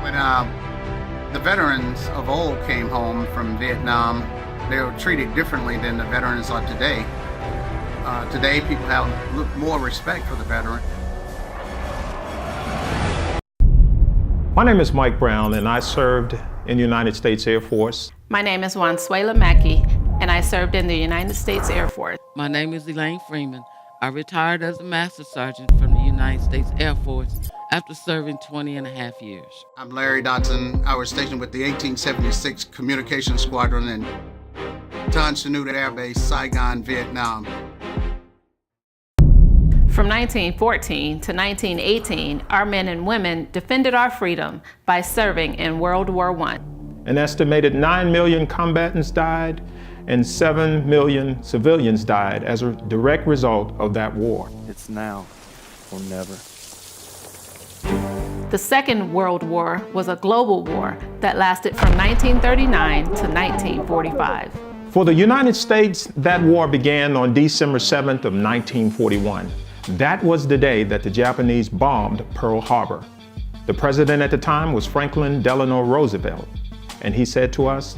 When the veterans of old came home from Vietnam, they were treated differently than the veterans are today. Today, people have more respect for the veteran. My name is Mike Brown, and I served in the United States Air Force. My name is Wansuela Mackey, and I served in the United States Air Force. My name is Elaine Freeman. I retired as a Master Sergeant from the United States Air Force after serving 20 and a half years. I'm Larry Dotson. I was stationed with the 1876 Communications Squadron in Tan Son Nhut Air Base, Saigon, Vietnam. From 1914 to 1918, our men and women defended our freedom by serving in World War I. An estimated 9 million combatants died, and 7 million civilians died as a direct result of that war. It's now or never. The Second World War was a global war that lasted from 1939 to 1945. For the United States, that war began on December 7th of 1941. That was the day that the Japanese bombed Pearl Harbor. The president at the time was Franklin Delano Roosevelt, and he said to us,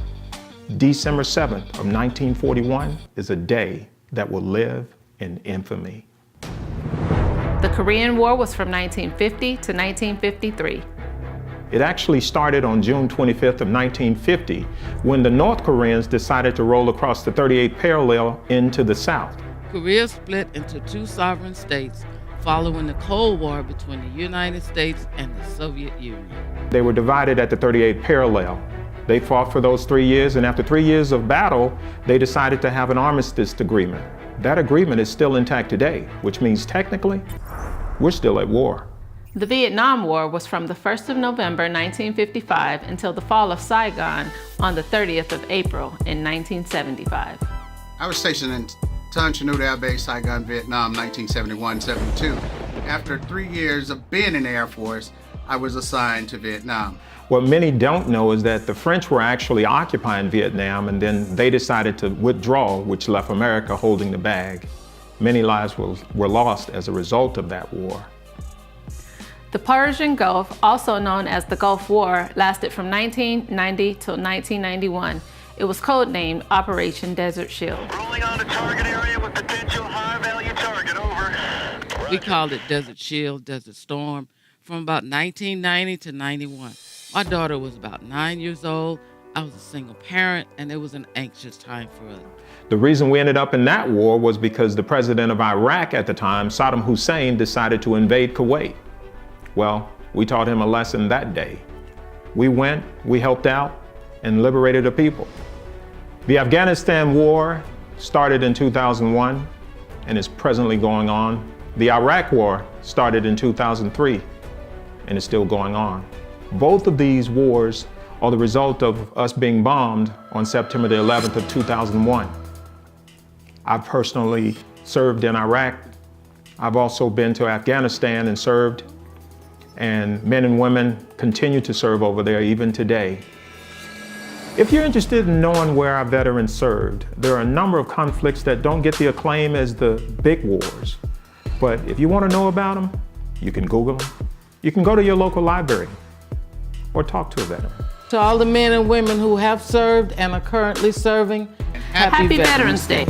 December 7th of 1941 is a day that will live in infamy. The Korean War was from 1950 to 1953. It actually started on June 25th of 1950 when the North Koreans decided to roll across the 38th parallel into the South. Korea split into two sovereign states following the Cold War between the United States and the Soviet Union. They were divided at the 38th parallel. They fought for those 3 years, and after 3 years of battle, they decided to have an armistice agreement. That agreement is still intact today, which means technically, we're still at war. The Vietnam War was from the 1st of November 1955 until the fall of Saigon on the 30th of April in 1975. I was stationed in Tan Son Nhut Air Base, Saigon, Vietnam, 1971-72. After 3 years of being in the Air Force, I was assigned to Vietnam. What many don't know is that the French were actually occupying Vietnam, and then they decided to withdraw, which left America holding the bag. Many lives were lost as a result of that war. The Persian Gulf, also known as the Gulf War, lasted from 1990 till 1991. It was codenamed Operation Desert Shield. Rolling on to target area with potential high-value target, over. We called it Desert Shield, Desert Storm, from about 1990 to 91. My daughter was about 9 years old. I was a single parent, and it was an anxious time for us. The reason we ended up in that war was because the president of Iraq at the time, Saddam Hussein, decided to invade Kuwait. Well, we taught him a lesson that day. We went, we helped out, and liberated the people. The Afghanistan war started in 2001 and is presently going on. The Iraq war started in 2003 and is still going on. Both of these wars are the result of us being bombed on September the 11th of 2001. I've personally served in Iraq. I've also been to Afghanistan and served, and men and women continue to serve over there even today. If you're interested in knowing where our veterans served, there are a number of conflicts that don't get the acclaim as the big wars. But if you want to know about them, you can Google them. You can go to your local library or talk to a veteran. To all the men and women who have served and are currently serving, Happy Veterans Day.